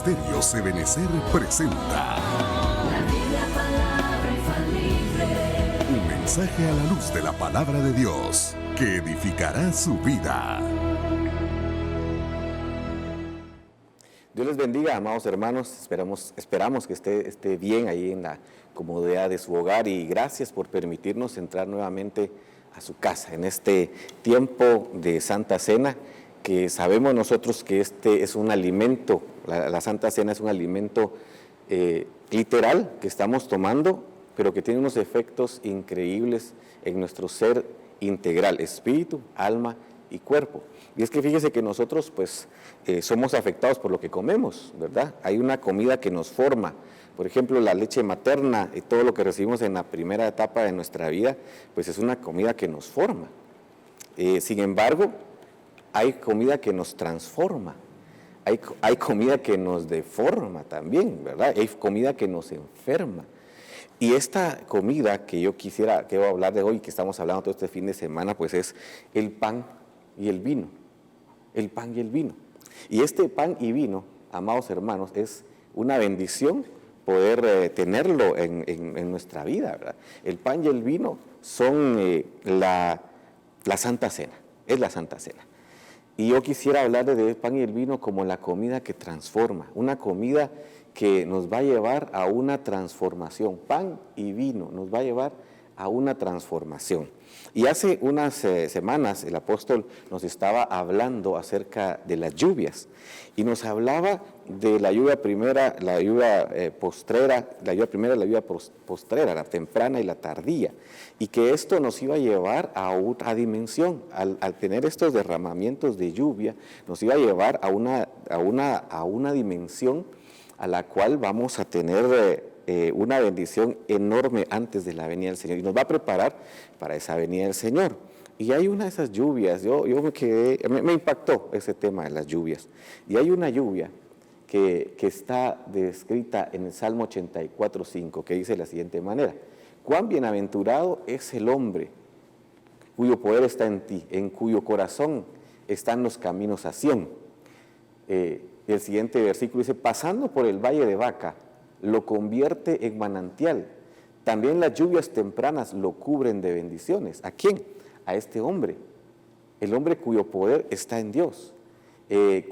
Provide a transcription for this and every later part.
Ministerios Ebenecer presenta La Biblia, palabra infalible. un mensaje a la luz de la palabra de Dios que edificará su vida. Dios les bendiga, amados hermanos. Esperamos que esté bien ahí en la comodidad de su hogar, y gracias por permitirnos entrar nuevamente a su casa en este tiempo de Santa Cena, que sabemos nosotros que este es un alimento, la Santa Cena es un alimento literal que estamos tomando, pero que tiene unos efectos increíbles en nuestro ser integral, espíritu, alma y cuerpo. Y es que fíjese que nosotros pues somos afectados por lo que comemos, ¿verdad? Hay una comida que nos forma. Por ejemplo, la leche materna y todo lo que recibimos en la primera etapa de nuestra vida, pues es una comida que nos forma. Sin embargo, hay comida que nos transforma, hay comida que nos deforma también, ¿verdad? Hay comida que nos enferma. Y esta comida que yo quiero hablar de hoy, que estamos hablando todo este fin de semana, pues es el pan y el vino. El pan y el vino. Y este pan y vino, amados hermanos, es una bendición poder tenerlo en nuestra vida, ¿verdad? El pan y el vino son la Santa Cena, es la Santa Cena. Y yo quisiera hablar del pan y el vino como la comida que transforma, una comida que nos va a llevar a una transformación. Pan y vino nos va a llevar a una transformación. Y hace unas semanas el apóstol nos estaba hablando acerca de las lluvias, y nos hablaba de la lluvia primera, la lluvia postrera, la temprana y la tardía, y que esto nos iba a llevar a otra dimensión. Al tener estos derramamientos de lluvia, nos iba a llevar a una dimensión a la cual vamos a tener una bendición enorme antes de la venida del Señor, y nos va a preparar para esa venida del Señor. Y hay una de esas lluvias, me impactó ese tema de las lluvias, y hay una lluvia que está descrita en el Salmo 84:5, que dice de la siguiente manera: cuán bienaventurado es el hombre cuyo poder está en ti, en cuyo corazón están los caminos a Sión. El siguiente versículo dice: pasando por el valle de Baca, lo convierte en manantial. También las lluvias tempranas lo cubren de bendiciones. ¿A quién? A este hombre, el hombre cuyo poder está en Dios,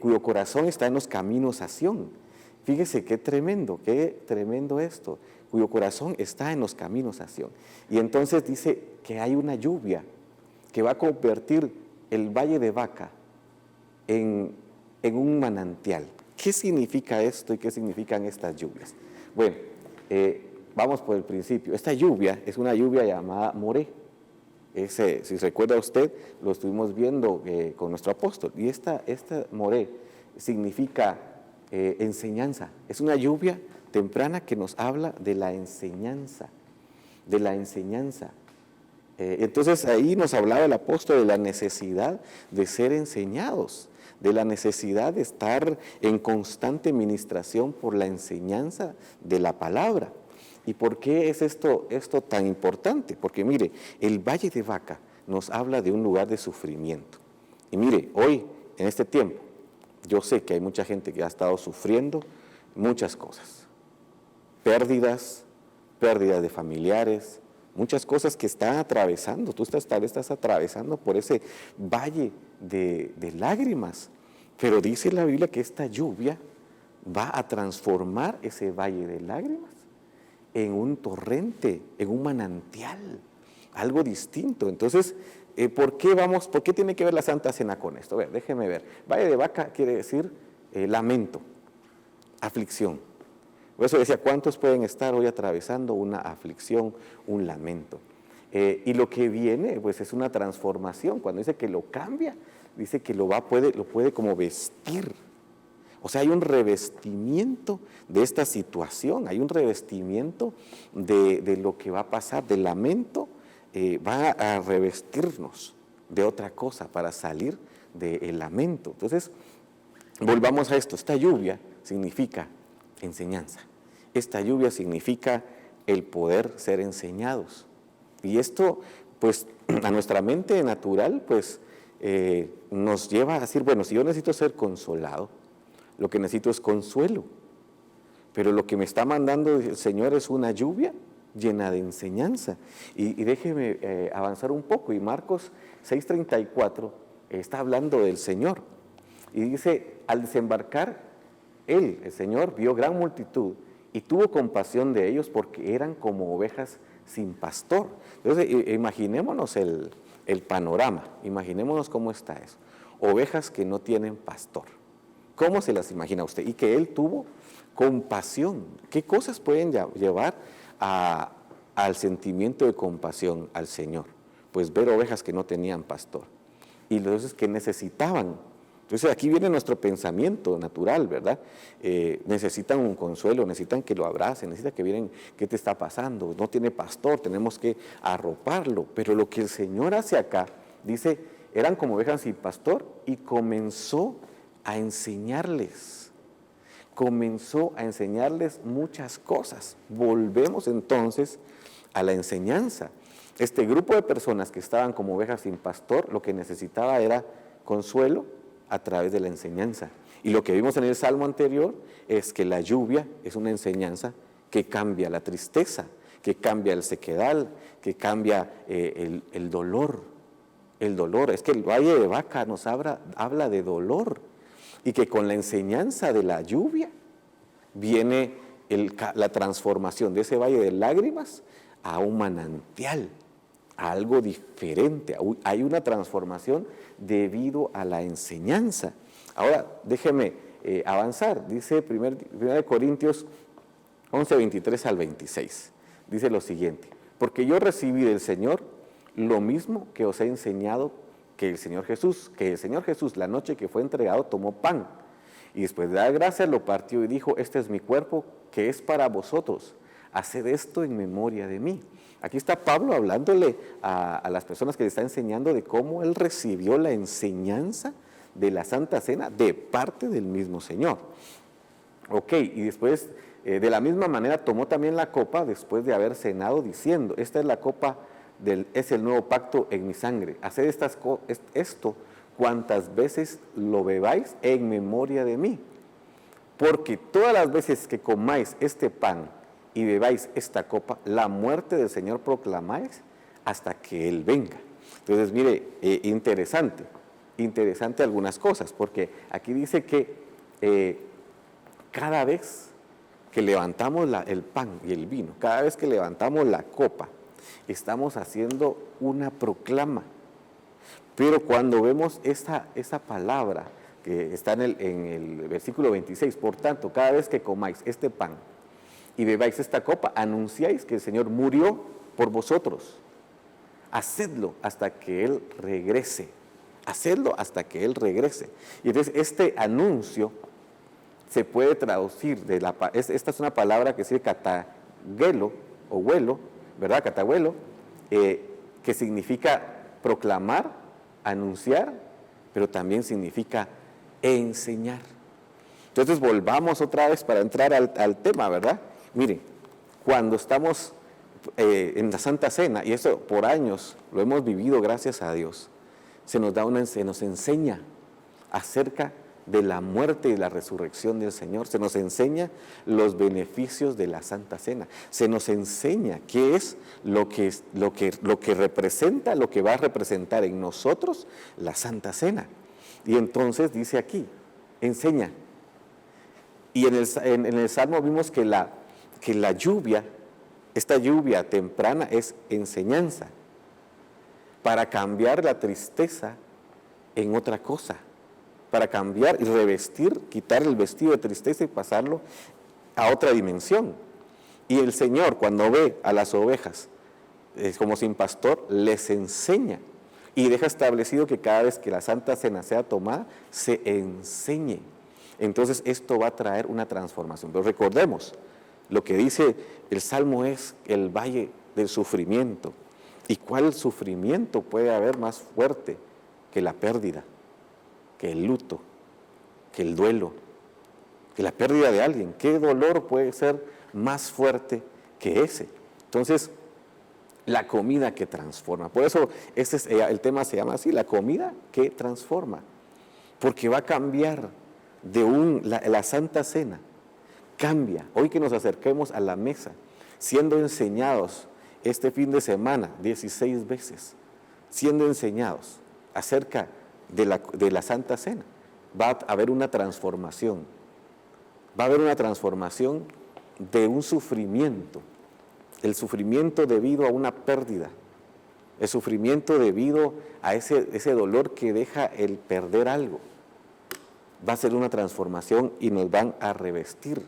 cuyo corazón está en los caminos a Sión. Fíjese qué tremendo esto, cuyo corazón está en los caminos a Sión. Y entonces dice que hay una lluvia que va a convertir el valle de Baca en un manantial. ¿Qué significa esto y qué significan estas lluvias? Bueno, vamos por el principio. Esta lluvia es una lluvia llamada moré. Si recuerda usted, lo estuvimos viendo con nuestro apóstol. Y esta moré significa enseñanza. Es una lluvia temprana que nos habla de la enseñanza. Entonces ahí nos hablaba el apóstol de la necesidad de ser enseñados, de la necesidad de estar en constante ministración por la enseñanza de la palabra. ¿Y por qué es esto tan importante? Porque mire, el Valle de Baca nos habla de un lugar de sufrimiento. Y mire, hoy, en este tiempo, yo sé que hay mucha gente que ha estado sufriendo muchas cosas. Pérdidas de familiares, muchas cosas que están atravesando. Tú tal vez estás atravesando por ese valle de lágrimas. Pero dice la Biblia que esta lluvia va a transformar ese valle de lágrimas en un torrente, en un manantial, algo distinto. Entonces, ¿por qué tiene que ver la Santa Cena con esto? A ver, déjeme ver. Valle de Baca quiere decir lamento, aflicción. Por eso decía, ¿cuántos pueden estar hoy atravesando una aflicción, un lamento? Y lo que viene, pues es una transformación. Cuando dice que lo cambia, dice que lo puede como vestir. O sea, hay un revestimiento de esta situación, hay un revestimiento de lo que va a pasar, del lamento, va a revestirnos de otra cosa para salir del lamento. Entonces, volvamos a esto. Esta lluvia significa enseñanza. Esta lluvia significa el poder ser enseñados. Y esto, pues, a nuestra mente natural, pues, nos lleva a decir, bueno, si yo necesito ser consolado, lo que necesito es consuelo. pero lo que me está mandando el Señor es una lluvia llena de enseñanza. Y déjeme avanzar un poco, y Marcos 6:34 está hablando del Señor, y dice, al desembarcar él, el Señor, vio gran multitud, y tuvo compasión de ellos, porque eran como ovejas sin pastor. Entonces, imaginémonos el panorama, imaginémonos cómo está eso. Ovejas que no tienen pastor. ¿Cómo se las imagina usted? Y que él tuvo compasión. ¿Qué cosas pueden llevar al sentimiento de compasión al Señor? Pues ver ovejas que no tenían pastor y entonces que necesitaban. Entonces aquí viene nuestro pensamiento natural, ¿verdad? Necesitan un consuelo, necesitan que lo abracen, necesitan que miren qué te está pasando. No tiene pastor, tenemos que arroparlo. Pero lo que el Señor hace acá, dice, eran como ovejas sin pastor, y comenzó a enseñarles. Comenzó a enseñarles muchas cosas. Volvemos entonces a la enseñanza. Este grupo de personas que estaban como ovejas sin pastor, lo que necesitaba era consuelo a través de la enseñanza. Y lo que vimos en el salmo anterior es que la lluvia es una enseñanza que cambia la tristeza, que cambia el sequedal, que cambia el dolor. El dolor, es que el valle de Baca nos habla de dolor, y que con la enseñanza de la lluvia viene la transformación de ese valle de lágrimas a un manantial, a algo diferente. Hay una transformación debido a la enseñanza. Ahora, déjeme avanzar. Dice 1 Corintios 11, 23 al 26. Dice lo siguiente: porque yo recibí del Señor lo mismo que os he enseñado, que el Señor Jesús, la noche que fue entregado, tomó pan, y después de dar gracias lo partió y dijo, este es mi cuerpo que es para vosotros, haced esto en memoria de mí. Aquí está Pablo hablándole a las personas que le está enseñando de cómo él recibió la enseñanza de la Santa Cena de parte del mismo Señor. Ok, y después de la misma manera tomó también la copa después de haber cenado, diciendo, esta es la copa es el nuevo pacto en mi sangre. Haced esto cuantas veces lo bebáis en memoria de mí. Porque todas las veces que comáis este pan y bebáis esta copa, la muerte del Señor proclamáis hasta que Él venga. Entonces, mire, interesante algunas cosas, porque aquí dice que cada vez que levantamos el pan y el vino, cada vez que levantamos la copa, estamos haciendo una proclama. Pero cuando vemos esa palabra que está en el versículo 26, por tanto, cada vez que comáis este pan y bebáis esta copa, anunciáis que el Señor murió por vosotros. Hacedlo hasta que Él regrese. Hacedlo hasta que Él regrese. Y entonces este anuncio se puede traducir, esta es una palabra que se dice catagelo o huelo, ¿verdad? Catahuelo, que significa proclamar, anunciar, pero también significa enseñar. Entonces volvamos otra vez para entrar al tema, ¿verdad? Miren, cuando estamos en la Santa Cena, y eso por años lo hemos vivido gracias a Dios, se nos enseña acerca de la muerte y la resurrección del Señor, se nos enseña los beneficios de la Santa Cena, se nos enseña qué es lo que representa, lo que va a representar en nosotros la Santa Cena. Y entonces dice aquí, enseña. Y en el Salmo vimos que la lluvia, esta lluvia temprana es enseñanza, para cambiar la tristeza en otra cosa, para cambiar y revestir, quitar el vestido de tristeza y pasarlo a otra dimensión. Y el Señor, cuando ve a las ovejas como sin pastor, les enseña y deja establecido que cada vez que la Santa Cena sea tomada, se enseñe. Entonces esto va a traer una transformación. Pero recordemos, lo que dice el Salmo es el valle del sufrimiento. ¿Y cuál sufrimiento puede haber más fuerte que la pérdida, que el luto, que el duelo, que la pérdida de alguien? ¿Qué dolor puede ser más fuerte que ese? Entonces, la comida que transforma. Por eso el tema se llama así, la comida que transforma. Porque va a cambiar la Santa Cena, cambia. Hoy que nos acerquemos a la mesa, siendo enseñados este fin de semana 16 veces, siendo enseñados acerca de la Santa Cena, va a haber una transformación. Va a haber una transformación de un sufrimiento, el sufrimiento debido a una pérdida, el sufrimiento debido a ese dolor que deja el perder algo. Va a ser una transformación y nos van a revestir,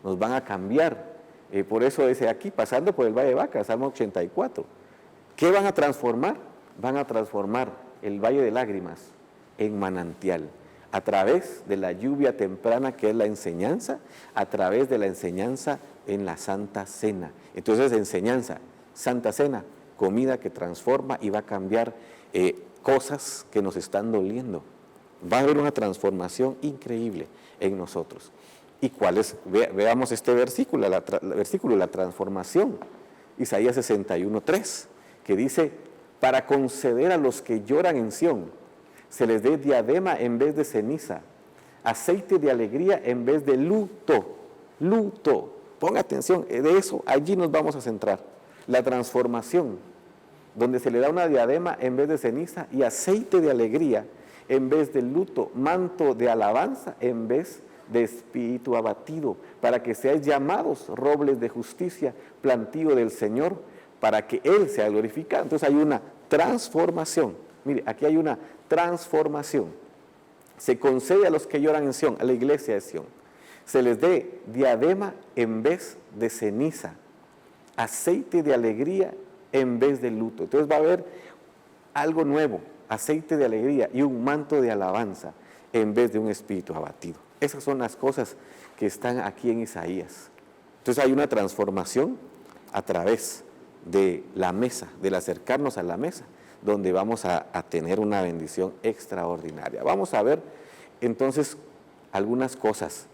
nos van a cambiar. Por eso dice aquí, pasando por el Valle de Baca, Salmo 84. ¿Qué van a transformar? Van a transformar el Valle de Lágrimas en manantial, a través de la lluvia temprana que es la enseñanza, a través de la enseñanza en la Santa Cena. Entonces, enseñanza, Santa Cena, comida que transforma y va a cambiar cosas que nos están doliendo. Va a haber una transformación increíble en nosotros. ¿Y cuál es? Veamos este versículo, la transformación. Isaías 61:3, que dice, para conceder a los que lloran en Sión, se les dé diadema en vez de ceniza, aceite de alegría en vez de luto. Luto. Ponga atención, de eso, allí nos vamos a centrar. La transformación, donde se le da una diadema en vez de ceniza y aceite de alegría en vez de luto, manto de alabanza en vez de espíritu abatido, para que seáis llamados robles de justicia, plantío del Señor, para que Él sea glorificado. Entonces hay una transformación. Mire, aquí hay una transformación. Se concede a los que lloran en Sión, a la iglesia de Sión, se les dé diadema en vez de ceniza, aceite de alegría en vez de luto. Entonces va a haber algo nuevo, aceite de alegría y un manto de alabanza en vez de un espíritu abatido. Esas son las cosas que están aquí en Isaías. Entonces hay una transformación a través de la mesa, del acercarnos a la mesa, donde vamos a tener una bendición extraordinaria. Vamos a ver entonces algunas cosas.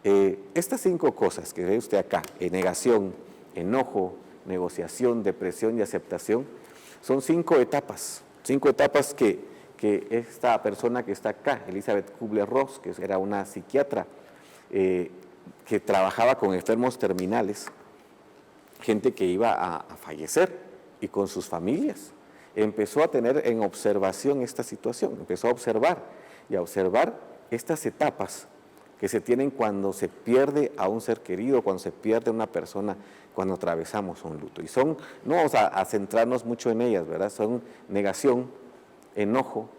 Estas 5 cosas que ve usted acá, negación, enojo, negociación, depresión y aceptación, son 5 etapas. 5 etapas que esta persona que está acá, Elizabeth Kubler-Ross, que era una psiquiatra que trabajaba con enfermos terminales, gente que iba a fallecer y con sus familias, empezó a tener en observación esta situación, empezó a observar estas etapas que se tienen cuando se pierde a un ser querido, cuando se pierde a una persona, cuando atravesamos un luto. Y son, no vamos a centrarnos mucho en ellas, ¿verdad? Son negación, enojo,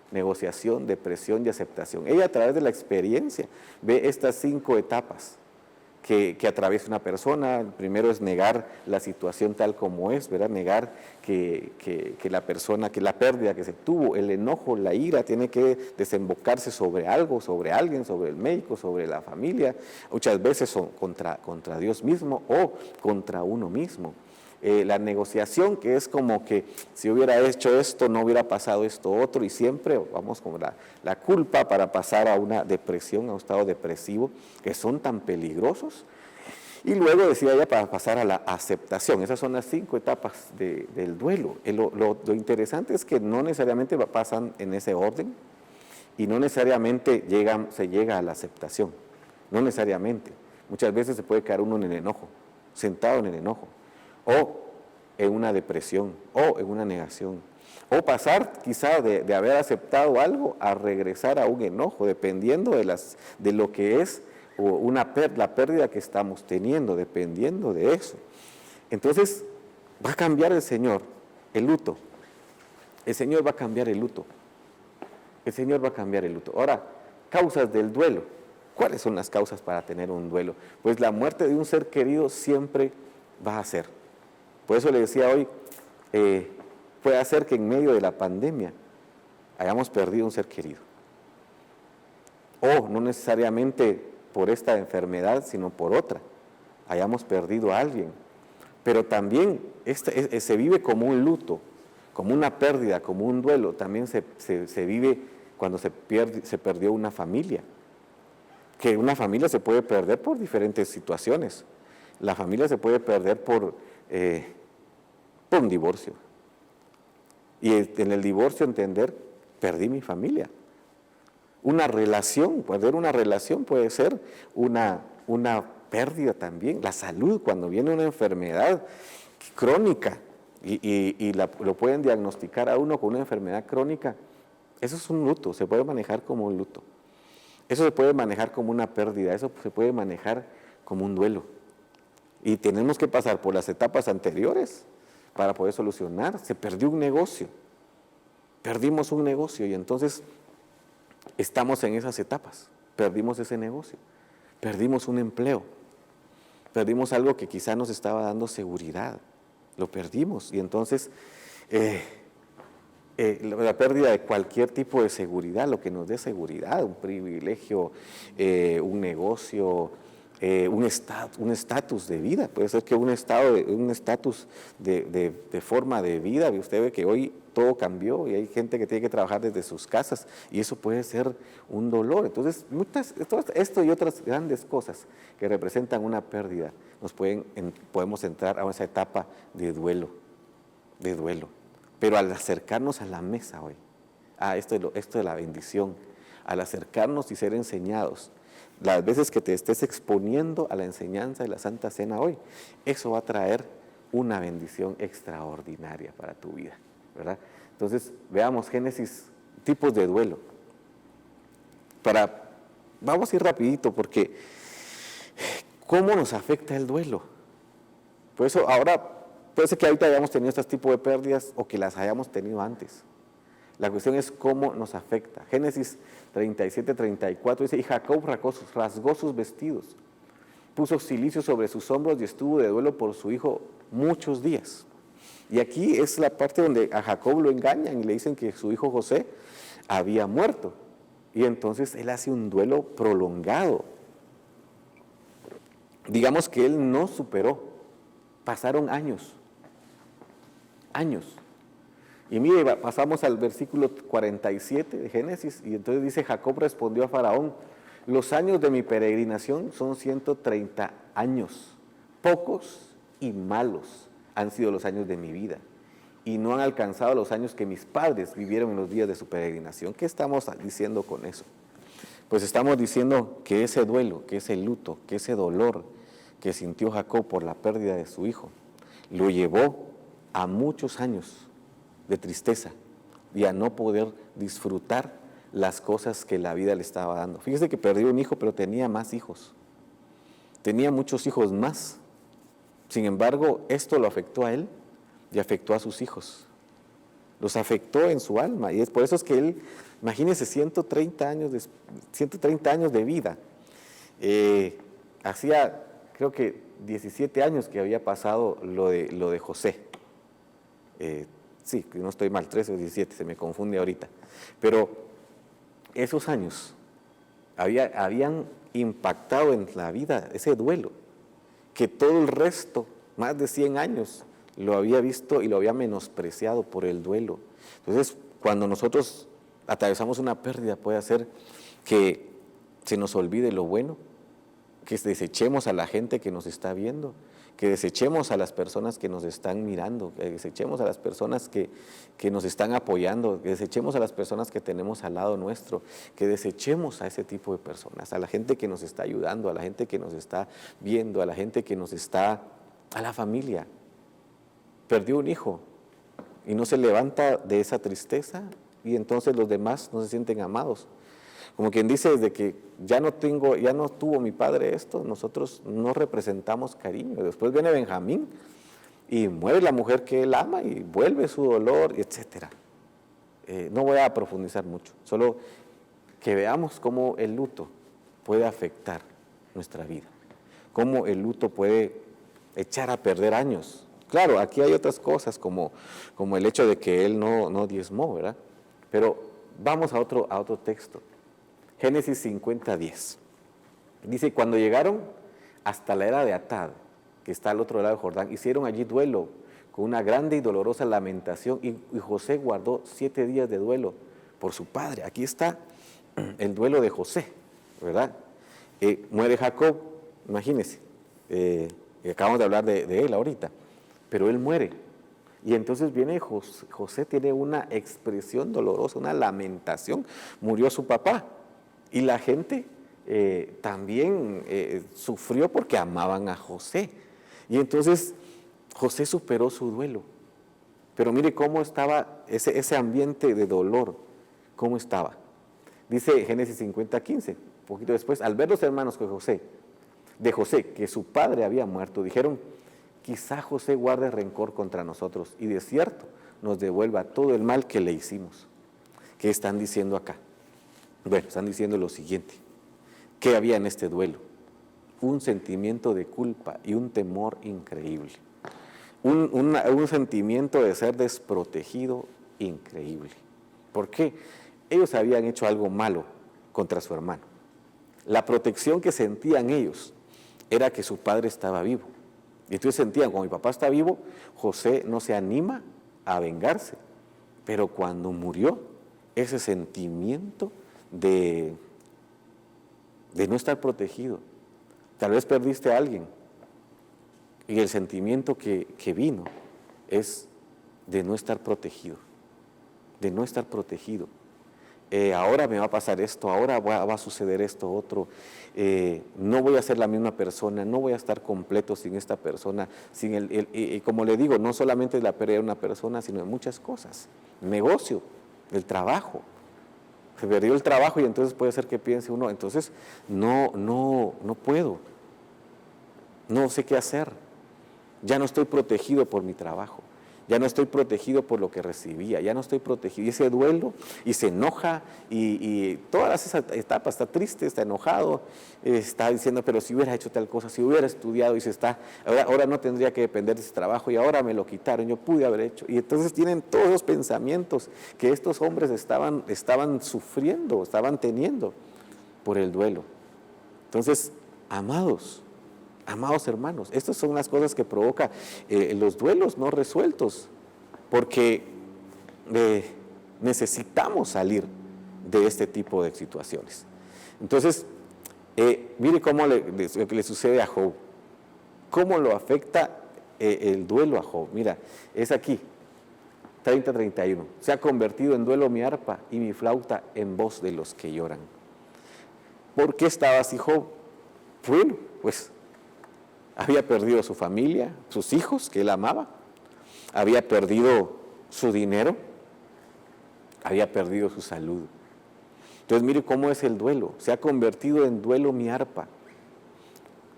negociación, depresión y aceptación. Ella, a través de la experiencia, ve estas 5 etapas que atraviesa una persona. El primero es negar la situación tal como es, ¿verdad? Negar que la persona, que la pérdida que se tuvo, el enojo, la ira, tiene que desembocarse sobre algo, sobre alguien, sobre el médico, sobre la familia. Muchas veces son contra Dios mismo o contra uno mismo. La negociación, que es como que si hubiera hecho esto, no hubiera pasado esto otro, y siempre vamos con la culpa para pasar a una depresión, a un estado depresivo, que son tan peligrosos. Y luego decía ella, para pasar a la aceptación. Esas son las 5 etapas del duelo. Lo interesante es que no necesariamente pasan en ese orden y no necesariamente se llega a la aceptación, no necesariamente. Muchas veces se puede quedar uno en el enojo, sentado en el enojo, o en una depresión, o en una negación, o pasar quizá de haber aceptado algo a regresar a un enojo, dependiendo de lo que es la pérdida que estamos teniendo, dependiendo de eso. Entonces va a cambiar el Señor el luto. El Señor va a cambiar el luto. El Señor va a cambiar el luto. Ahora, causas del duelo. ¿Cuáles son las causas para tener un duelo? Pues la muerte de un ser querido siempre va a ser. Por eso le decía hoy, puede ser que en medio de la pandemia hayamos perdido un ser querido. O no necesariamente por esta enfermedad, sino por otra, hayamos perdido a alguien. Pero también se vive como un luto, como una pérdida, como un duelo. También se vive cuando se perdió una familia. Que una familia se puede perder por diferentes situaciones. La familia se puede perder por un divorcio. Y en el divorcio entender, perdí mi familia. Una relación, perder una relación puede ser una pérdida también, la salud, cuando viene una enfermedad crónica y lo pueden diagnosticar a uno con una enfermedad crónica, eso es un luto, se puede manejar como un luto. Eso se puede manejar como una pérdida, eso se puede manejar como un duelo. Y tenemos que pasar por las etapas anteriores para poder solucionar. Se perdió un negocio, perdimos un negocio y entonces estamos en esas etapas. Perdimos ese negocio, perdimos un empleo, perdimos algo que quizá nos estaba dando seguridad, lo perdimos y entonces la pérdida de cualquier tipo de seguridad, lo que nos dé seguridad, un privilegio, un negocio, un estatus de vida, puede ser que un estatus de forma de vida. Usted ve que hoy todo cambió y hay gente que tiene que trabajar desde sus casas y eso puede ser un dolor. Entonces, esto y otras grandes cosas que representan una pérdida, podemos entrar a esa etapa de duelo. Pero al acercarnos a la mesa hoy, esto de la bendición, al acercarnos y ser enseñados, las veces que te estés exponiendo a la enseñanza de la Santa Cena hoy, eso va a traer una bendición extraordinaria para tu vida, ¿verdad? Entonces, veamos Génesis, tipos de duelo. Vamos a ir rapidito porque ¿cómo nos afecta el duelo? Por eso ahora puede ser que ahorita hayamos tenido este tipo de pérdidas o que las hayamos tenido antes. La cuestión es cómo nos afecta. Génesis 37, 34 dice, y Jacob rasgó sus vestidos, puso cilicio sobre sus hombros y estuvo de duelo por su hijo muchos días. Y aquí es la parte donde a Jacob lo engañan y le dicen que su hijo José había muerto. Y entonces él hace un duelo prolongado. Digamos que él no superó. Pasaron años. Y mire, pasamos al versículo 47 de Génesis, y entonces dice, Jacob respondió a Faraón, los años de mi peregrinación son 130 años, pocos y malos han sido los años de mi vida, y no han alcanzado los años que mis padres vivieron en los días de su peregrinación. ¿Qué estamos diciendo con eso? Pues estamos diciendo que ese duelo, que ese luto, que ese dolor que sintió Jacob por la pérdida de su hijo, lo llevó a muchos años de tristeza y a no poder disfrutar las cosas que la vida le estaba dando. Fíjese que perdió un hijo, pero tenía más hijos. Tenía muchos hijos más. Sin embargo, esto lo afectó a él y afectó a sus hijos. Los afectó en su alma. Y es por eso es que él, imagínense, 130 años de vida. Hacía, creo que 17 años que había pasado lo de José. Sí, que no estoy mal, 13 o 17, se me confunde ahorita. Pero esos años habían impactado en la vida, ese duelo, que todo el resto, más de 100 años, lo había visto y lo había menospreciado por el duelo. Entonces, cuando nosotros atravesamos una pérdida, puede hacer que se nos olvide lo bueno, que desechemos a la gente que nos está viendo, que desechemos a las personas que nos están mirando, que desechemos a las personas que nos están apoyando, que desechemos a las personas que tenemos al lado nuestro, que desechemos a ese tipo de personas, a la gente que nos está ayudando, a la gente que nos está viendo, a la gente que nos está, a la familia. Perdió un hijo y no se levanta de esa tristeza y entonces los demás no se sienten amados. Como quien dice, desde que ya no tuvo mi padre esto, nosotros no representamos cariño. Después viene Benjamín y muere la mujer que él ama y vuelve su dolor, etc. No voy a profundizar mucho, solo que veamos cómo el luto puede afectar nuestra vida, cómo el luto puede echar a perder años. Claro, aquí hay otras cosas como el hecho de que él no diezmó, ¿verdad? Pero vamos a otro texto. Génesis 50:10. Dice, cuando llegaron hasta la era de Atad, que está al otro lado del Jordán, hicieron allí duelo con una grande y dolorosa lamentación, y José guardó 7 días de duelo por su padre. Aquí está el duelo de José, ¿verdad? Muere Jacob, imagínense, acabamos de hablar de él ahorita, pero él muere. Y entonces viene José, tiene una expresión dolorosa, una lamentación, murió su papá. Y la gente también sufrió porque amaban a José. Y entonces José superó su duelo. Pero mire cómo estaba ese ambiente de dolor, cómo estaba. Dice Génesis 50:15, un poquito después, al ver los hermanos de José, que su padre había muerto, dijeron, quizá José guarde rencor contra nosotros y de cierto nos devuelva todo el mal que le hicimos. ¿Qué están diciendo acá? Bueno, están diciendo lo siguiente. ¿Qué había en este duelo? Un sentimiento de culpa y un temor increíble. Un sentimiento de ser desprotegido increíble. ¿Por qué? Ellos habían hecho algo malo contra su hermano. La protección que sentían ellos era que su padre estaba vivo. Y entonces sentían, como mi papá está vivo, José no se anima a vengarse. Pero cuando murió, ese sentimiento de no estar protegido. Tal vez perdiste a alguien y el sentimiento que vino es de no estar protegido, de no estar protegido. Ahora me va a pasar esto, ahora va a suceder esto otro, no voy a ser la misma persona, no voy a estar completo sin esta persona, sin como le digo, no solamente es la pérdida de una persona, sino de muchas cosas, negocio, el trabajo. Se perdió el trabajo y entonces puede ser que piense uno, entonces no puedo, no sé qué hacer, ya no estoy protegido por mi trabajo, ya no estoy protegido por lo que recibía, ya no estoy protegido, y ese duelo, y se enoja, y todas esas etapas, está triste, está enojado, está diciendo, pero si hubiera hecho tal cosa, si hubiera estudiado, y ahora no tendría que depender de ese trabajo, y ahora me lo quitaron, yo pude haber hecho, y entonces tienen todos los pensamientos que estos hombres estaban sufriendo, estaban teniendo por el duelo. Entonces, amados hermanos, estas son las cosas que provoca los duelos no resueltos, porque necesitamos salir de este tipo de situaciones. Entonces, mire cómo le sucede a Job, cómo lo afecta el duelo a Job. Mira, es aquí, 30-31, se ha convertido en duelo mi arpa y mi flauta en voz de los que lloran. ¿Por qué estaba así Job? Bueno, pues había perdido su familia, sus hijos que él amaba, había perdido su dinero, había perdido su salud. Entonces mire cómo es el duelo, se ha convertido en duelo mi arpa.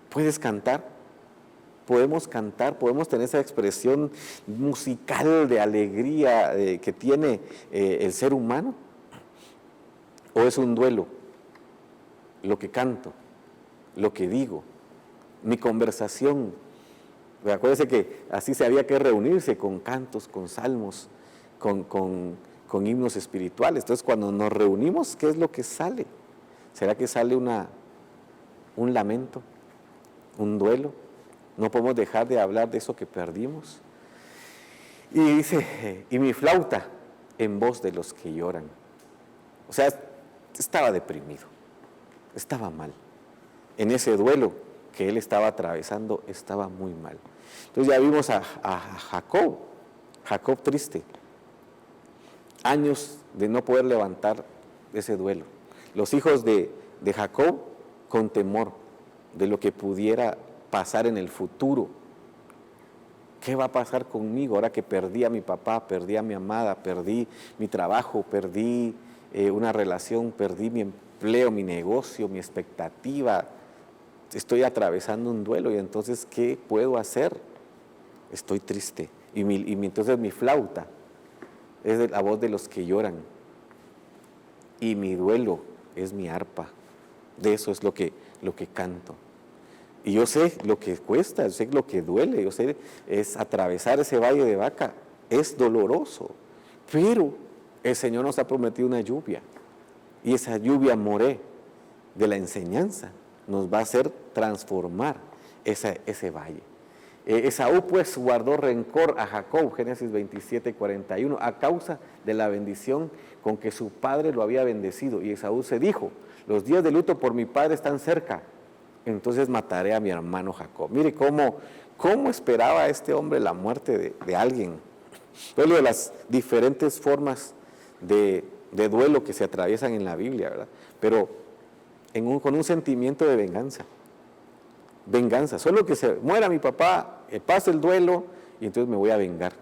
¿Puedes cantar? Podemos cantar, podemos tener esa expresión musical de alegría que tiene el ser humano. ¿O es un duelo lo que canto, lo que digo? Mi conversación, acuérdense que así se había que reunirse con cantos, con salmos, con himnos espirituales. Entonces cuando nos reunimos, ¿qué es lo que sale? ¿Será que sale un lamento, un duelo? No podemos dejar de hablar de eso que perdimos. Y dice, y mi flauta en voz de los que lloran. O sea, estaba deprimido, estaba mal. En ese duelo que él estaba atravesando, estaba muy mal. Entonces ya vimos a Jacob triste, años de no poder levantar ese duelo. Los hijos de Jacob con temor de lo que pudiera pasar en el futuro. ¿Qué va a pasar conmigo ahora que perdí a mi papá, perdí a mi amada, perdí mi trabajo, perdí una relación, perdí mi empleo, mi negocio, mi expectativa? Estoy atravesando un duelo y entonces, ¿qué puedo hacer? Estoy triste. Entonces mi flauta es la voz de los que lloran. Y mi duelo es mi arpa. De eso es lo que canto. Y yo sé lo que cuesta, yo sé lo que duele, yo sé es atravesar ese valle de Baca. Es doloroso, pero el Señor nos ha prometido una lluvia. Y esa lluvia moré de la enseñanza nos va a hacer transformar ese valle. Esaú pues guardó rencor a Jacob, Génesis 27:41, a causa de la bendición con que su padre lo había bendecido. Y Esaú se dijo, los días de luto por mi padre están cerca, entonces mataré a mi hermano Jacob. Mire cómo esperaba este hombre la muerte de alguien. Duelo de las diferentes formas de duelo que se atraviesan en la Biblia, ¿verdad? Pero con un sentimiento de venganza. Venganza, solo que se muera mi papá, pase el duelo y entonces me voy a vengar.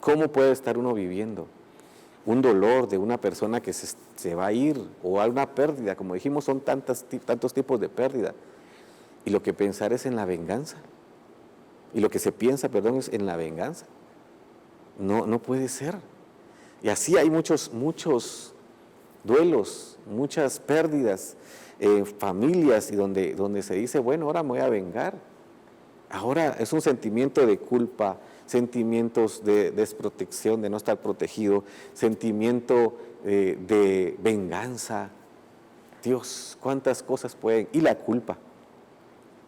¿Cómo puede estar uno viviendo un dolor de una persona que se va a ir, o a una pérdida? Como dijimos, son tantos tipos de pérdida. Y lo que pensar es en la venganza. Y lo que se piensa, perdón, es en la venganza. No puede ser. Y así hay muchos duelos, muchas pérdidas, familias, y donde se dice, bueno, ahora me voy a vengar. Ahora es un sentimiento de culpa, sentimientos de desprotección, de no estar protegido, sentimiento de venganza. Dios, cuántas cosas pueden. Y la culpa.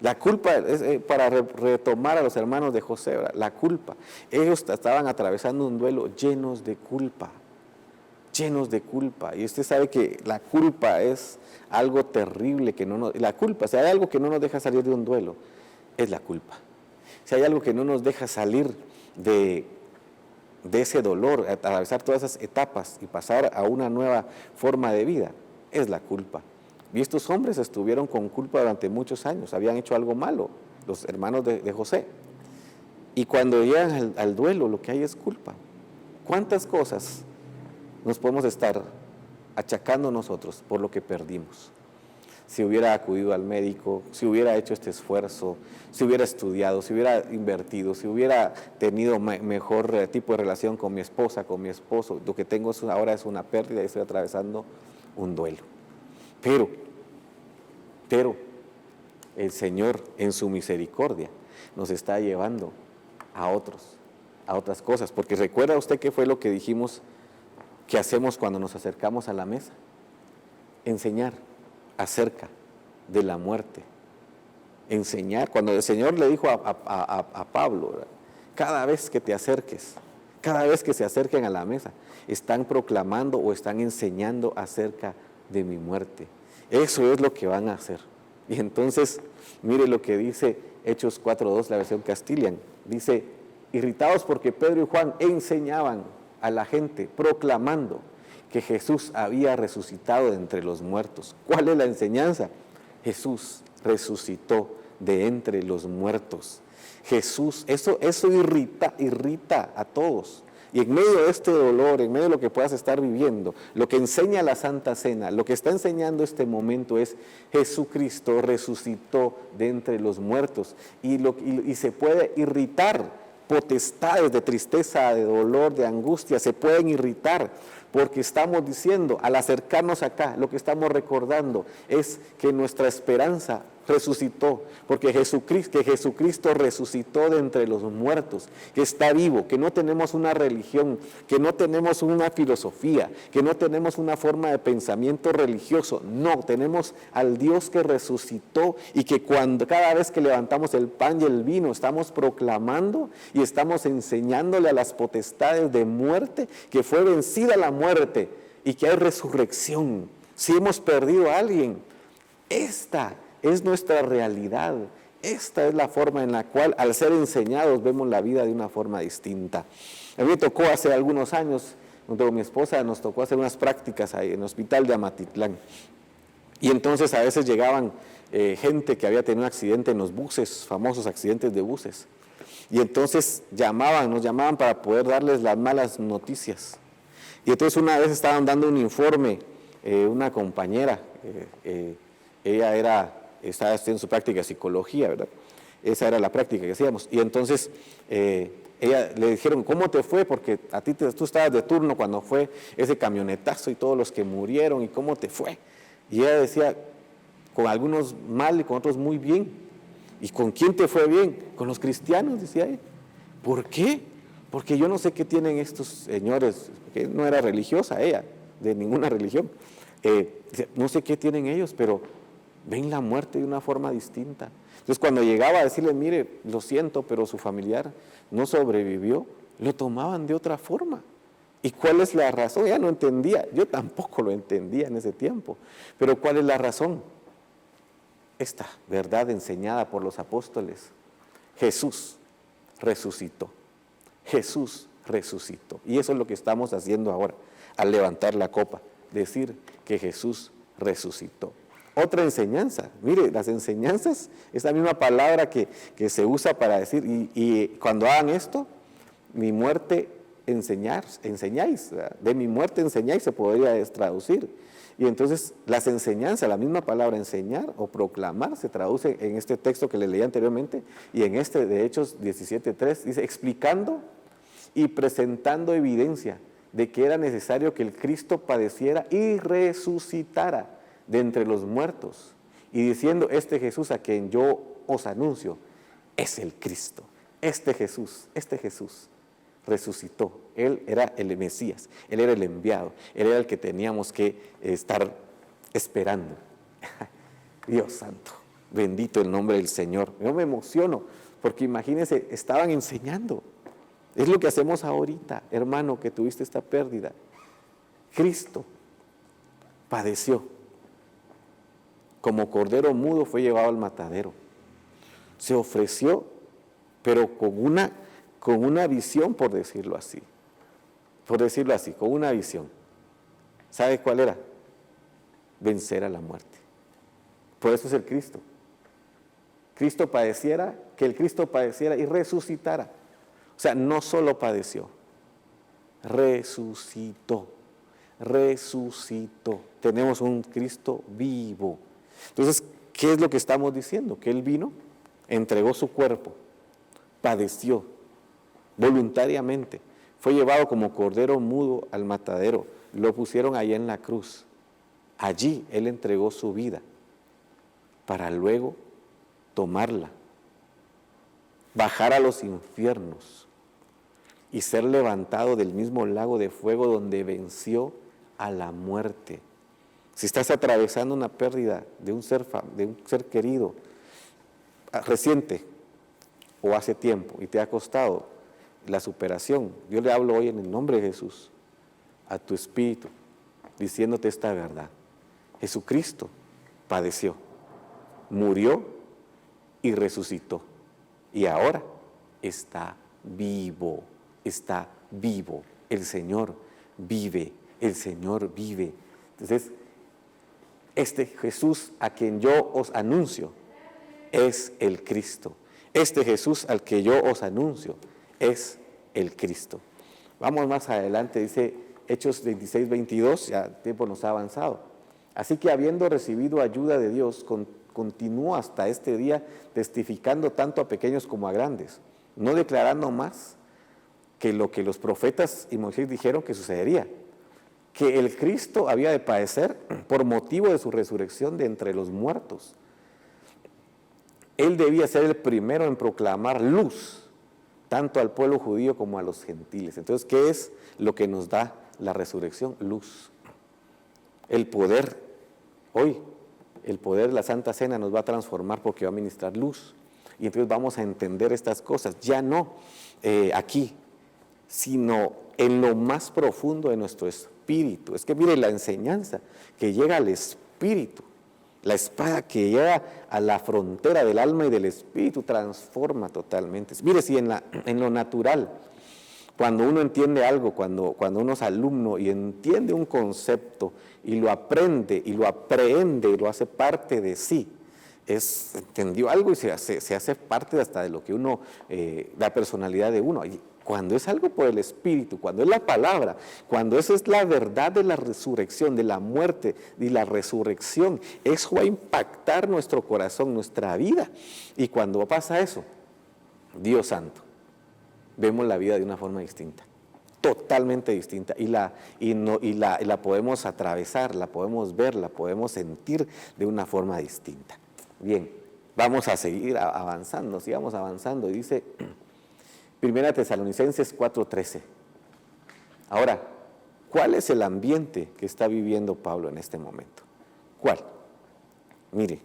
La culpa, es, para retomar a los hermanos de José, ¿verdad? La culpa. Ellos estaban atravesando un duelo llenos de culpa. Llenos de culpa. Y usted sabe que la culpa es algo terrible que la culpa, si hay algo que no nos deja salir de un duelo, es la culpa. Si hay algo que no nos deja salir de ese dolor, atravesar todas esas etapas y pasar a una nueva forma de vida, es la culpa. Y estos hombres estuvieron con culpa durante muchos años, habían hecho algo malo, los hermanos de José. Y cuando llegan al duelo, lo que hay es culpa. ¿Cuántas cosas nos podemos estar achacando nosotros por lo que perdimos? Si hubiera acudido al médico, si hubiera hecho este esfuerzo, si hubiera estudiado, si hubiera invertido, si hubiera tenido mejor tipo de relación con mi esposa, con mi esposo, lo que tengo ahora es una pérdida y estoy atravesando un duelo. Pero el Señor en su misericordia nos está llevando a otras cosas, porque recuerda usted qué fue lo que dijimos que hacemos cuando nos acercamos a la mesa: enseñar acerca de la muerte. Enseñar, cuando el Señor le dijo a Pablo, ¿verdad? Cada vez que te acerques, cada vez que se acerquen a la mesa, están proclamando o están enseñando acerca de mi muerte. Eso es lo que van a hacer. Y entonces, mire lo que dice Hechos 4:2, la versión Castilian. Dice, irritados porque Pedro y Juan enseñaban a la gente, proclamando que Jesús había resucitado de entre los muertos. ¿Cuál es la enseñanza? Jesús resucitó de entre los muertos. Jesús, eso irrita a todos. Y en medio de este dolor, en medio de lo que puedas estar viviendo, lo que enseña la Santa Cena, lo que está enseñando este momento es: Jesucristo resucitó de entre los muertos. Y se puede irritar potestades de tristeza, de dolor, de angustia, se pueden irritar, porque estamos diciendo, al acercarnos acá, lo que estamos recordando es que nuestra esperanza resucitó, porque Jesucristo resucitó de entre los muertos, que está vivo, que no tenemos una religión, que no tenemos una filosofía, que no tenemos una forma de pensamiento religioso. No, tenemos al Dios que resucitó, y que cada vez que levantamos el pan y el vino, estamos proclamando y estamos enseñándole a las potestades de muerte que fue vencida la muerte y que hay resurrección. Si hemos perdido a alguien, esta es nuestra realidad. Esta es la forma en la cual, al ser enseñados, vemos la vida de una forma distinta. A mí me tocó hace algunos años, junto con mi esposa, nos tocó hacer unas prácticas ahí en el hospital de Amatitlán. Y entonces a veces llegaban gente que había tenido un accidente en los buses, famosos accidentes de buses. Y entonces nos llamaban para poder darles las malas noticias. Y entonces una vez estaban dando un informe, una compañera, ella estaba haciendo su práctica de psicología, ¿verdad? Esa era la práctica que hacíamos. Y entonces ella le dijeron, ¿cómo te fue? Porque tú estabas de turno cuando fue ese camionetazo y todos los que murieron, ¿y cómo te fue? Y ella decía, con algunos mal y con otros muy bien. ¿Y con quién te fue bien? Con los cristianos, decía ella. ¿Por qué? Porque yo no sé qué tienen estos señores, que no era religiosa ella, de ninguna religión. No sé qué tienen ellos, pero ven la muerte de una forma distinta. Entonces, cuando llegaba a decirle, mire, lo siento, pero su familiar no sobrevivió, lo tomaban de otra forma. ¿Y cuál es la razón? Ella no entendía, yo tampoco lo entendía en ese tiempo. Pero ¿cuál es la razón? Esta verdad enseñada por los apóstoles: Jesús resucitó. Jesús resucitó. Y eso es lo que estamos haciendo ahora, al levantar la copa, decir que Jesús resucitó. otra enseñanza. Mire, las enseñanzas es la misma palabra que se usa para decir, y cuando hagan esto, mi muerte enseñáis, ¿verdad? De mi muerte enseñáis se podría traducir. Y entonces las enseñanzas, la misma palabra enseñar o proclamar se traduce en este texto que le leí anteriormente y en este de Hechos 17:3, dice, explicando y presentando evidencia de que era necesario que el Cristo padeciera y resucitara de entre los muertos, y diciendo, este Jesús a quien yo os anuncio es el Cristo. Este Jesús resucitó. Él era el Mesías, Él era el enviado, Él era el que teníamos que estar esperando. Dios santo, bendito el nombre del Señor. Yo me emociono porque imagínense, estaban enseñando. Es lo que hacemos ahorita, hermano, que tuviste esta pérdida. Cristo padeció. Como cordero mudo fue llevado al matadero. Se ofreció, pero con una visión, por decirlo así, con una visión. ¿Sabe cuál era? Vencer a la muerte. Por eso es el Cristo. Que el Cristo padeciera y resucitara. O sea, no solo padeció, resucitó. Tenemos un Cristo vivo. Entonces, ¿qué es lo que estamos diciendo? Que Él vino, entregó su cuerpo, padeció voluntariamente, fue llevado como cordero mudo al matadero, lo pusieron ahí en la cruz. Allí Él entregó su vida para luego tomarla, bajar a los infiernos y ser levantado del mismo lago de fuego donde venció a la muerte. Si estás atravesando una pérdida de un ser querido reciente o hace tiempo y te ha costado la superación, yo le hablo hoy en el nombre de Jesús a tu espíritu, diciéndote esta verdad. Jesucristo padeció, murió y resucitó, y ahora está vivo. El Señor vive. Entonces, este Jesús a quien yo os anuncio es el Cristo. Este Jesús al que yo os anuncio es el Cristo. Vamos más adelante, dice Hechos 26:22, ya el tiempo nos ha avanzado. Así que habiendo recibido ayuda de Dios, continúo hasta este día testificando tanto a pequeños como a grandes, no declarando más que lo que los profetas y Moisés dijeron que sucedería, que el Cristo había de padecer por motivo de su resurrección de entre los muertos. Él debía ser el primero en proclamar luz, tanto al pueblo judío como a los gentiles. Entonces, ¿qué es lo que nos da la resurrección? Luz. El poder, hoy, el poder de la Santa Cena nos va a transformar porque va a ministrar luz. Y entonces vamos a entender estas cosas, ya no aquí, sino en lo más profundo de nuestro espíritu. Es que mire la enseñanza que llega al espíritu, la espada que llega a la frontera del alma y del espíritu, transforma totalmente. Mire, si en lo natural, cuando uno entiende algo, cuando uno es alumno y entiende un concepto y lo aprende y lo aprehende y lo hace parte de sí, entendió algo y se hace parte hasta de lo que uno, la personalidad de uno. Y cuando es algo por el Espíritu, cuando es la palabra, cuando esa es la verdad de la resurrección, de la muerte y la resurrección, eso va a impactar nuestro corazón, nuestra vida. Y cuando pasa eso, Dios santo, vemos la vida de una forma distinta, totalmente distinta, y la podemos atravesar, la podemos ver, la podemos sentir de una forma distinta. Bien, vamos a seguir avanzando, sigamos avanzando. Y dice 1 Tesalonicenses 4:13. Ahora, ¿cuál es el ambiente que está viviendo Pablo en este momento? ¿Cuál? Mire,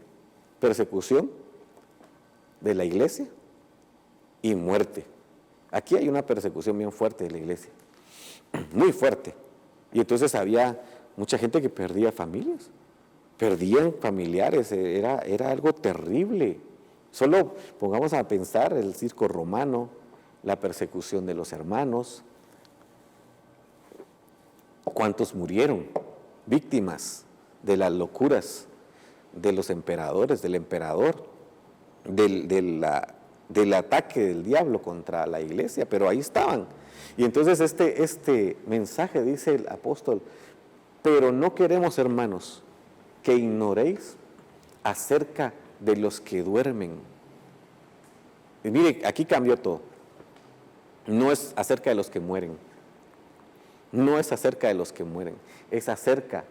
persecución de la iglesia y muerte. Aquí hay una persecución bien fuerte de la iglesia, muy fuerte. Y entonces había mucha gente que perdía familias, perdían familiares, era algo terrible. Solo pongamos a pensar el circo romano, la persecución de los hermanos. ¿Cuántos murieron? Víctimas de las locuras de los emperadores, del emperador, del ataque del diablo contra la iglesia, pero ahí estaban. Y entonces este mensaje dice el apóstol: pero no queremos, hermanos, que ignoréis acerca de los que duermen. Y mire, aquí cambió todo. No es acerca de los que mueren. No es acerca de los que mueren. Es acerca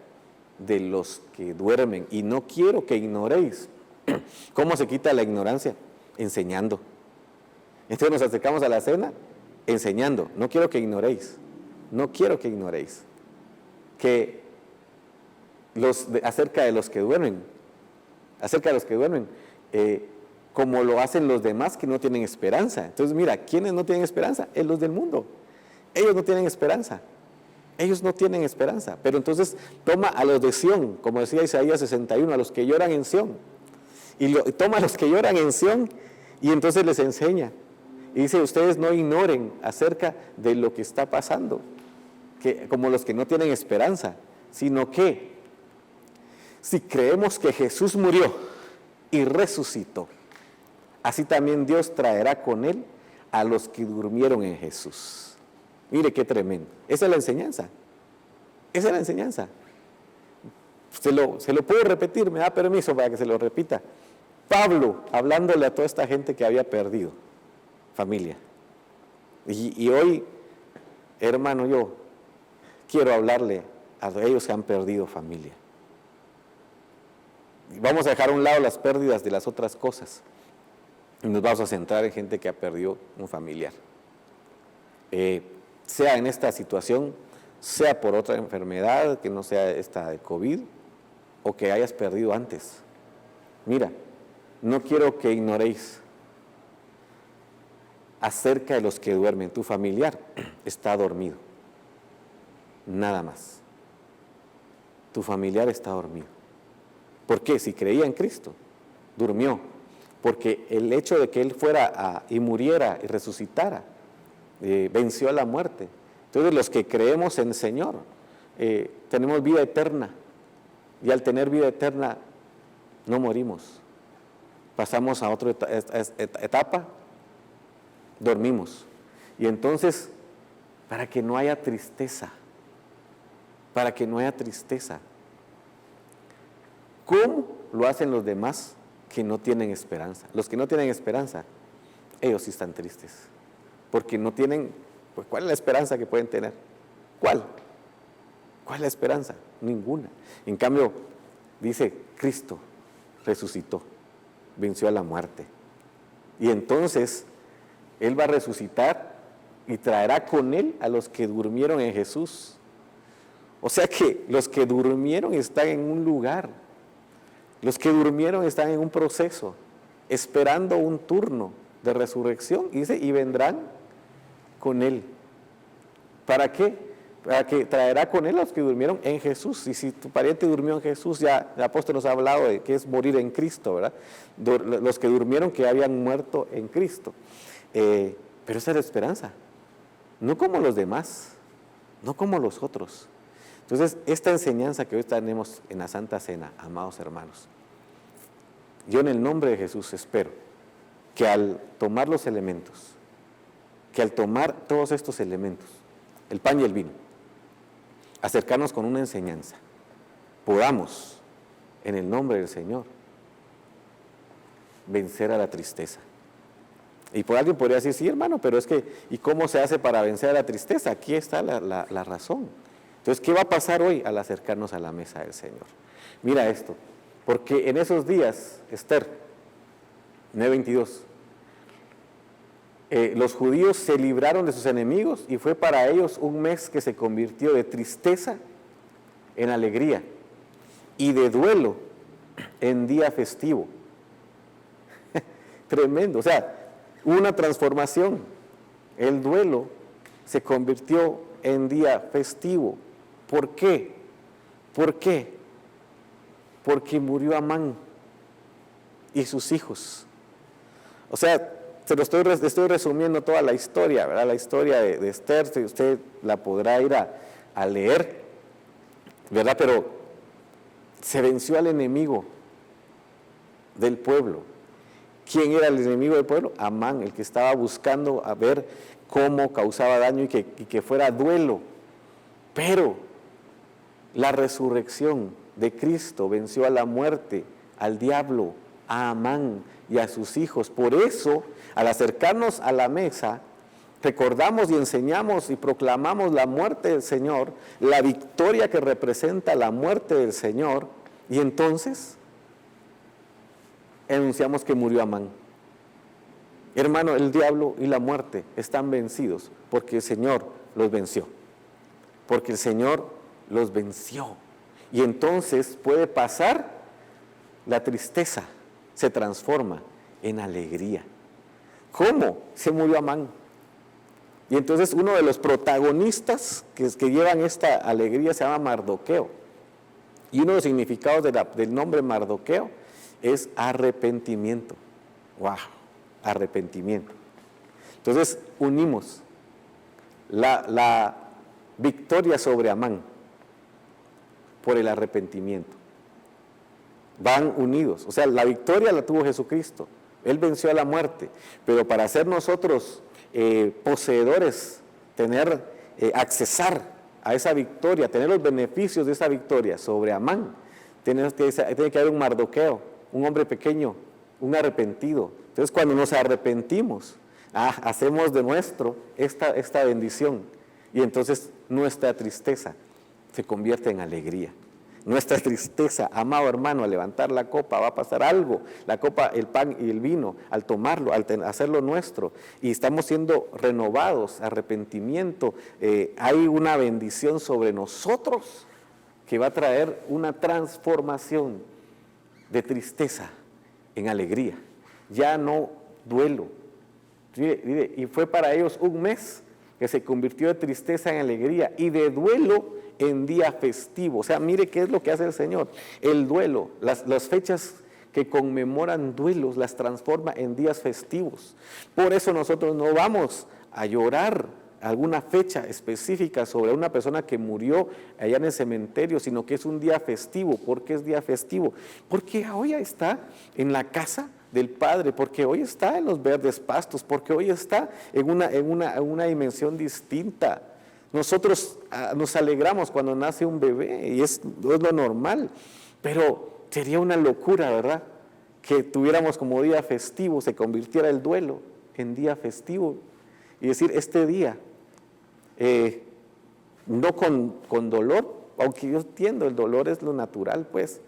de los que duermen. Y no quiero que ignoréis. ¿Cómo se quita la ignorancia? Enseñando. Entonces nos acercamos a la cena enseñando. No quiero que ignoréis. No quiero que ignoréis. Que acerca de los que duermen. Acerca de los que duermen. Como lo hacen los demás que no tienen esperanza. Entonces mira, ¿quiénes no tienen esperanza? Los del mundo. Ellos no tienen esperanza. Ellos no tienen esperanza. Pero entonces toma a los de Sión, como decía Isaías 61, a los que lloran en Sión. Y toma a los que lloran en Sión y entonces les enseña. Y dice: ustedes no ignoren acerca de lo que está pasando, como los que no tienen esperanza, sino que si creemos que Jesús murió y resucitó, así también Dios traerá con él a los que durmieron en Jesús. Mire qué tremendo. Esa es la enseñanza. Esa es la enseñanza. Se lo puedo repetir, me da permiso para que se lo repita. Pablo, hablándole a toda esta gente que había perdido familia. Y hoy, hermano, yo quiero hablarle a ellos que han perdido familia. Vamos a dejar a un lado las pérdidas de las otras cosas y nos vamos a centrar en gente que ha perdido un familiar. Sea en esta situación, sea por otra enfermedad que no sea esta de COVID, o que hayas perdido antes. Mira, no quiero que ignoréis acerca de los que duermen. Tu familiar está dormido, nada más. Tu familiar está dormido. ¿Por qué? Si creía en Cristo, durmió. Porque el hecho de que Él fuera y muriera y resucitara, venció a la muerte. Entonces los que creemos en el Señor, tenemos vida eterna. Y al tener vida eterna, no morimos. Pasamos a otra etapa, dormimos. Y entonces, para que no haya tristeza, ¿cómo lo hacen los demás que no tienen esperanza? Los que no tienen esperanza, ellos sí están tristes. Porque no tienen, pues, ¿cuál es la esperanza que pueden tener? ¿Cuál? ¿Cuál es la esperanza? Ninguna. En cambio, dice: Cristo resucitó, venció a la muerte. Y entonces, Él va a resucitar y traerá con Él a los que durmieron en Jesús. O sea que los que durmieron están en un lugar. Los que durmieron están en un proceso, esperando un turno de resurrección. Y dice: y vendrán con Él. ¿Para qué? Para que traerá con Él a los que durmieron en Jesús. Y si tu pariente durmió en Jesús, ya el apóstol nos ha hablado de que es morir en Cristo, ¿verdad? Los que durmieron que habían muerto en Cristo. Pero esa es la esperanza. No como los demás, no como los otros. Entonces, esta enseñanza que hoy tenemos en la Santa Cena, amados hermanos, yo en el nombre de Jesús espero que al tomar los elementos, que al tomar todos estos elementos, el pan y el vino, acercarnos con una enseñanza, podamos, en el nombre del Señor, vencer a la tristeza. Y por alguien podría decir: sí, hermano, pero es que, ¿y cómo se hace para vencer a la tristeza? Aquí está la razón. Entonces, ¿qué va a pasar hoy al acercarnos a la mesa del Señor? Mira esto, porque en esos días, Esther 9:22, los judíos se libraron de sus enemigos y fue para ellos un mes que se convirtió de tristeza en alegría y de duelo en día festivo. Tremendo, o sea, una transformación. El duelo se convirtió en día festivo. ¿Por qué? ¿Por qué? Porque murió Amán y sus hijos. O sea, estoy resumiendo toda la historia, ¿verdad? La historia de Esther, usted la podrá ir a leer, ¿verdad? Pero se venció al enemigo del pueblo. ¿Quién era el enemigo del pueblo? Amán, el que estaba buscando a ver cómo causaba daño y que fuera duelo. Pero la resurrección de Cristo venció a la muerte, al diablo, a Amán y a sus hijos. Por eso, al acercarnos a la mesa, recordamos y enseñamos y proclamamos la muerte del Señor, la victoria que representa la muerte del Señor, y entonces anunciamos que murió Amán. Hermano, el diablo y la muerte están vencidos porque el Señor los venció. Porque el Señor los venció. Y entonces puede pasar, la tristeza se transforma en alegría. ¿Cómo? Se murió Amán. Y entonces uno de los protagonistas que llevan esta alegría se llama Mardoqueo. Y uno de los significados del nombre Mardoqueo es arrepentimiento. ¡Wow! Arrepentimiento. Entonces unimos la victoria sobre Amán por el arrepentimiento. Van unidos. O sea, la victoria la tuvo Jesucristo. Él venció a la muerte. Pero para ser nosotros poseedores, accesar a esa victoria, tener los beneficios de esa victoria sobre Amán, tiene que haber un Mardoqueo, un hombre pequeño, un arrepentido. Entonces, cuando nos arrepentimos, hacemos de nuestro esta bendición, y entonces nuestra tristeza se convierte en alegría. Nuestra tristeza, amado hermano, al levantar la copa va a pasar algo. La copa, el pan y el vino, al tomarlo, al hacerlo nuestro, y estamos siendo renovados, arrepentimiento, hay una bendición sobre nosotros que va a traer una transformación de tristeza en alegría. Ya no duelo. Y fue para ellos un mes que se convirtió de tristeza en alegría y de duelo en día festivo. O sea, mire qué es lo que hace el Señor. El duelo, las fechas que conmemoran duelos, las transforma en días festivos. Por eso nosotros no vamos a llorar alguna fecha específica sobre una persona que murió allá en el cementerio, sino que es un día festivo. ¿Por qué es día festivo? Porque hoy está en la casa del Padre, porque hoy está en los verdes pastos, porque hoy está en una dimensión distinta. Nosotros nos alegramos cuando nace un bebé y es lo normal, pero sería una locura, ¿verdad? Que tuviéramos como día festivo, se convirtiera el duelo en día festivo y decir, este día, no con dolor, aunque yo entiendo, el dolor es lo natural, pues,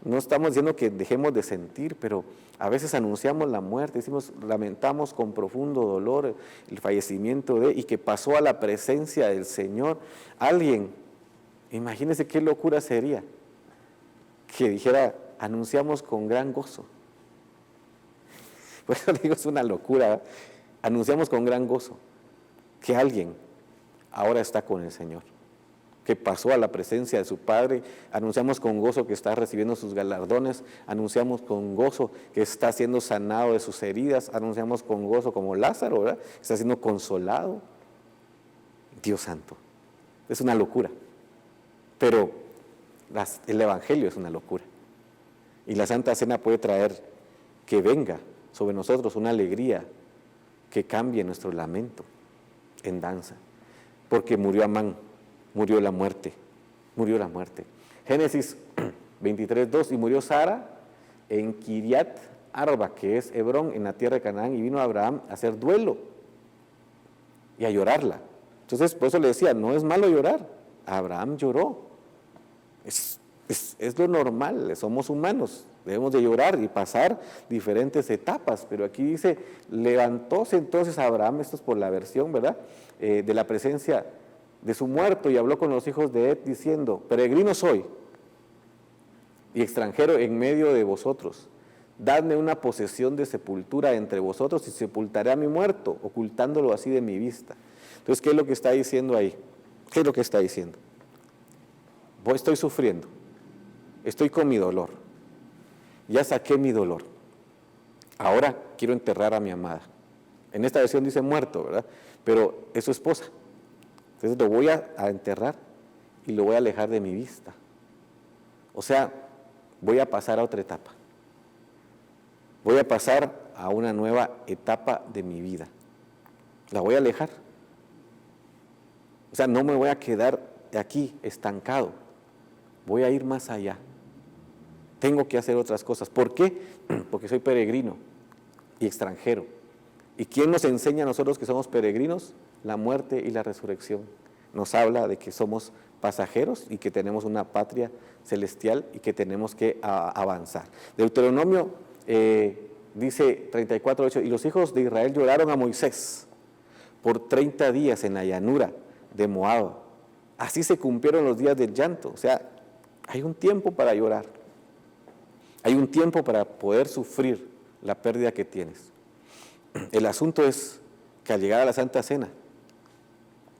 no estamos diciendo que dejemos de sentir, pero a veces anunciamos la muerte, lamentamos con profundo dolor el fallecimiento y que pasó a la presencia del Señor. Alguien, imagínense qué locura sería que dijera, anunciamos con gran gozo. Por eso digo, es una locura, ¿verdad? Anunciamos con gran gozo que alguien ahora está con el Señor, que pasó a la presencia de su Padre. Anunciamos con gozo que está recibiendo sus galardones, anunciamos con gozo que está siendo sanado de sus heridas, anunciamos con gozo como Lázaro, ¿verdad? Está siendo consolado. Dios santo, es una locura, pero el Evangelio es una locura, y la Santa Cena puede traer que venga sobre nosotros una alegría que cambie nuestro lamento en danza, porque murió Amán, murió la muerte. Génesis 23:2, y murió Sara en Kiriat Arba, que es Hebrón, en la tierra de Canaán, y vino Abraham a hacer duelo y a llorarla. Entonces, por eso le decía, no es malo llorar. Abraham lloró. Es lo normal, somos humanos, debemos de llorar y pasar diferentes etapas, pero aquí dice, levantóse entonces Abraham, esto es por la versión, ¿verdad?, de la presencia de su muerto, y habló con los hijos de Ed diciendo, peregrino soy y extranjero en medio de vosotros, dadme una posesión de sepultura entre vosotros y sepultaré a mi muerto, ocultándolo así de mi vista. Entonces, ¿qué es lo que está diciendo ahí? ¿Qué es lo que está diciendo? Estoy sufriendo, estoy con mi dolor, ya saqué mi dolor, ahora quiero enterrar a mi amada. En esta versión dice muerto, ¿verdad? Pero es su esposa. Entonces lo voy a enterrar y lo voy a alejar de mi vista. O sea, voy a pasar a otra etapa. Voy a pasar a una nueva etapa de mi vida. La voy a alejar. O sea, no me voy a quedar aquí estancado. Voy a ir más allá. Tengo que hacer otras cosas. ¿Por qué? Porque soy peregrino y extranjero. ¿Y quién nos enseña a nosotros que somos peregrinos? La muerte y la resurrección. Nos habla de que somos pasajeros y que tenemos una patria celestial y que tenemos que avanzar. Deuteronomio dice 34:8, y los hijos de Israel lloraron a Moisés por 30 días en la llanura de Moab. Así se cumplieron los días del llanto. O sea, hay un tiempo para llorar. Hay un tiempo para poder sufrir la pérdida que tienes. El asunto es que al llegar a la Santa Cena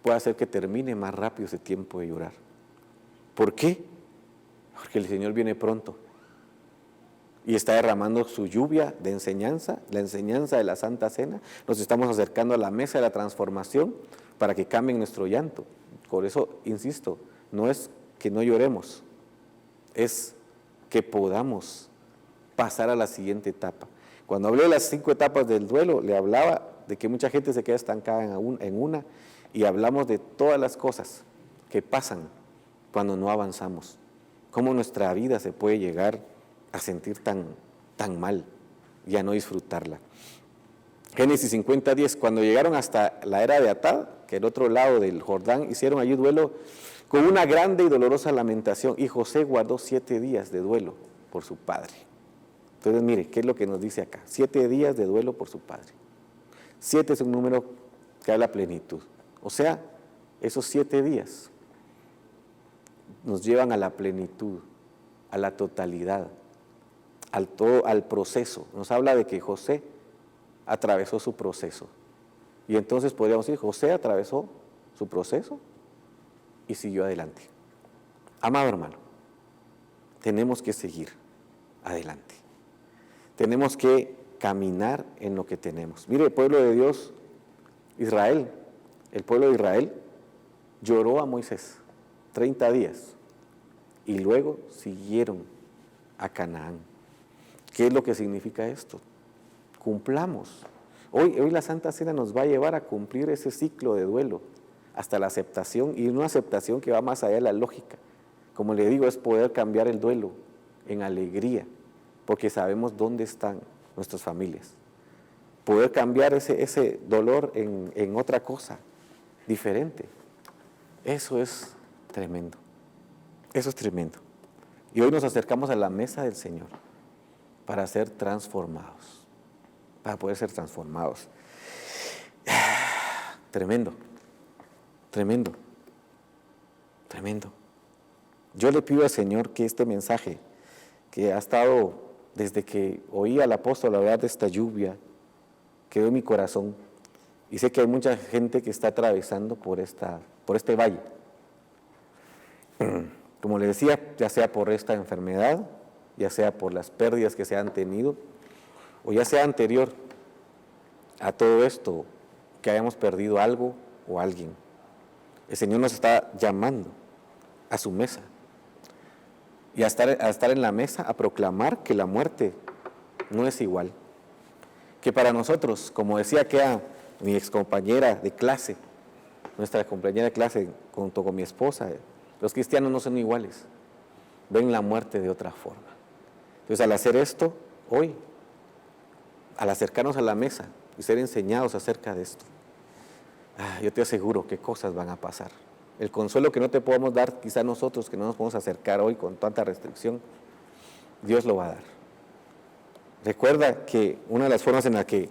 puede hacer que termine más rápido ese tiempo de llorar. ¿Por qué? Porque el Señor viene pronto y está derramando su lluvia de enseñanza, la enseñanza de la Santa Cena. Nos estamos acercando a la mesa de la transformación para que cambie nuestro llanto. Por eso, insisto, no es que no lloremos, es que podamos pasar a la siguiente etapa. Cuando hablé de las 5 etapas del duelo, le hablaba de que mucha gente se queda estancada en una, y hablamos de todas las cosas que pasan cuando no avanzamos. Cómo nuestra vida se puede llegar a sentir tan mal y a no disfrutarla. Génesis 50:10, cuando llegaron hasta la era de Atad, que el otro lado del Jordán, hicieron allí duelo con una grande y dolorosa lamentación, y José guardó 7 días de duelo por su padre. Entonces, mire, ¿qué es lo que nos dice acá? 7 días de duelo por su padre. 7 es un número que habla plenitud. O sea, esos 7 días nos llevan a la plenitud, a la totalidad, al proceso. Nos habla de que José atravesó su proceso. Y entonces podríamos decir, José atravesó su proceso y siguió adelante. Amado hermano, tenemos que seguir adelante. Tenemos que caminar en lo que tenemos. Mire, el pueblo de Dios, Israel, el pueblo de Israel lloró a Moisés 30 días y luego siguieron a Canaán. ¿Qué es lo que significa esto? Cumplamos. Hoy la Santa Cena nos va a llevar a cumplir ese ciclo de duelo hasta la aceptación, y una aceptación que va más allá de la lógica. Como le digo, es poder cambiar el duelo en alegría, porque sabemos dónde están nuestras familias. Poder cambiar ese dolor en otra cosa diferente. Eso es tremendo. Eso es tremendo. Y hoy nos acercamos a la mesa del Señor para ser transformados, para poder ser transformados. Tremendo, tremendo, tremendo. Yo le pido al Señor que este mensaje, que ha estado desde que oí al apóstol hablar de esta lluvia, quedó en mi corazón, y sé que hay mucha gente que está atravesando por este valle. Como le decía, ya sea por esta enfermedad, ya sea por las pérdidas que se han tenido, o ya sea anterior a todo esto, que hayamos perdido algo o alguien. El Señor nos está llamando a su mesa, y a estar en la mesa, a proclamar que la muerte no es igual. Que para nosotros, como decía aquella mi excompañera de clase, nuestra compañera de clase junto con mi esposa, los cristianos no son iguales, ven la muerte de otra forma. Entonces, al hacer esto, hoy, al acercarnos a la mesa y ser enseñados acerca de esto, yo te aseguro que cosas van a pasar. El consuelo que no te podemos dar, quizá nosotros que no nos podemos acercar hoy con tanta restricción, Dios lo va a dar. Recuerda que una de las formas en la que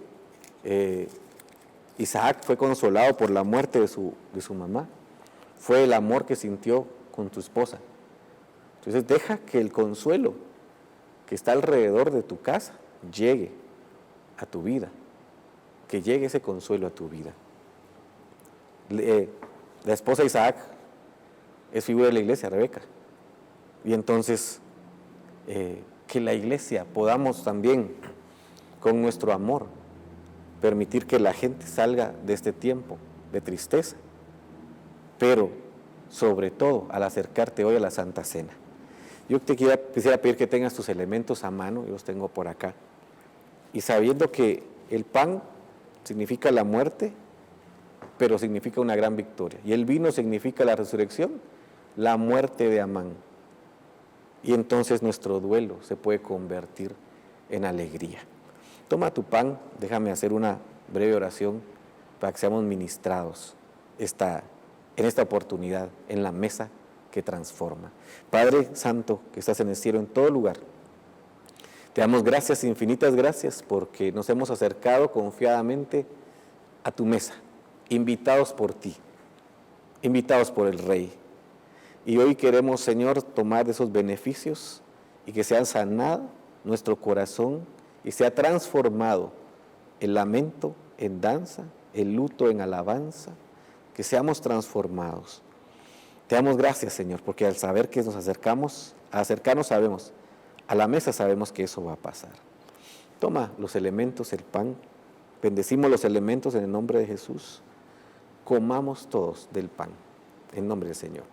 Isaac fue consolado por la muerte de su mamá fue el amor que sintió con tu esposa. Entonces deja que el consuelo que está alrededor de tu casa llegue a tu vida, que llegue ese consuelo a tu vida. La esposa de Isaac es figura de la iglesia, Rebeca, y entonces que la iglesia podamos también con nuestro amor permitir que la gente salga de este tiempo de tristeza, pero sobre todo al acercarte hoy a la Santa Cena. Yo te quisiera pedir que tengas tus elementos a mano, yo los tengo por acá, y sabiendo que el pan significa la muerte, pero significa una gran victoria. Y el vino significa la resurrección, la muerte de Amán. Y entonces nuestro duelo se puede convertir en alegría. Toma tu pan, déjame hacer una breve oración para que seamos ministrados en esta oportunidad, en la mesa que transforma. Padre Santo, que estás en el cielo, en todo lugar, te damos gracias, infinitas gracias, porque nos hemos acercado confiadamente a tu mesa, invitados por ti, invitados por el Rey. Y hoy queremos, Señor, tomar de esos beneficios y que sean sanado nuestro corazón y sea transformado el lamento en danza, el luto en alabanza, que seamos transformados. Te damos gracias, Señor, porque al saber que nos acercarnos sabemos, a la mesa sabemos que eso va a pasar. Toma los elementos, el pan, bendecimos los elementos en el nombre de Jesús, comamos todos del pan, en nombre del Señor.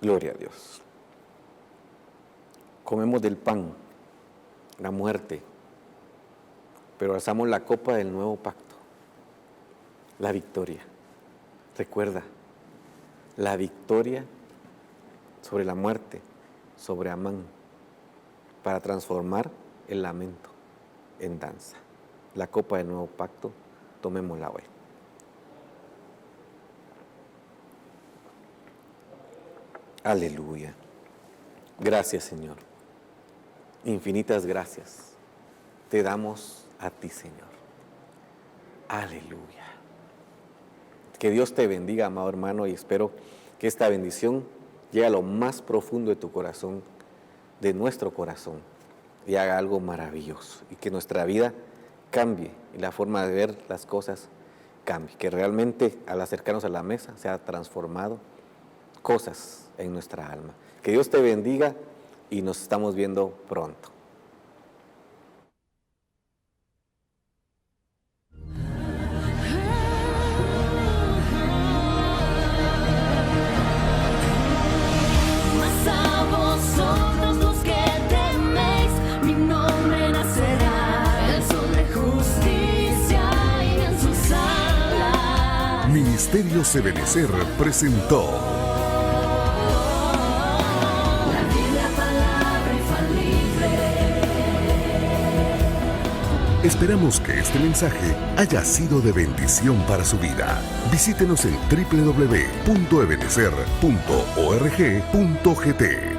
Gloria a Dios. Comemos del pan, la muerte, pero alzamos la copa del nuevo pacto, la victoria. Recuerda, la victoria sobre la muerte, sobre Amán, para transformar el lamento en danza. La copa del nuevo pacto, tomémosla hoy. Aleluya. Gracias, Señor. Infinitas gracias te damos a ti, Señor. Aleluya. Que Dios te bendiga, amado hermano, y espero que esta bendición llegue a lo más profundo de tu corazón, de nuestro corazón, y haga algo maravilloso, y que nuestra vida cambie, y la forma de ver las cosas cambie, que realmente al acercarnos a la mesa sea transformado cosas en nuestra alma. Que Dios te bendiga y nos estamos viendo pronto. Mas a vosotros los que teméis, mi nombre nacerá, el sol de justicia y en sus alas. Ministerios Ebenecer presentó Esperamos que este mensaje haya sido de bendición para su vida. Visítenos en www.ebenecer.org.gt.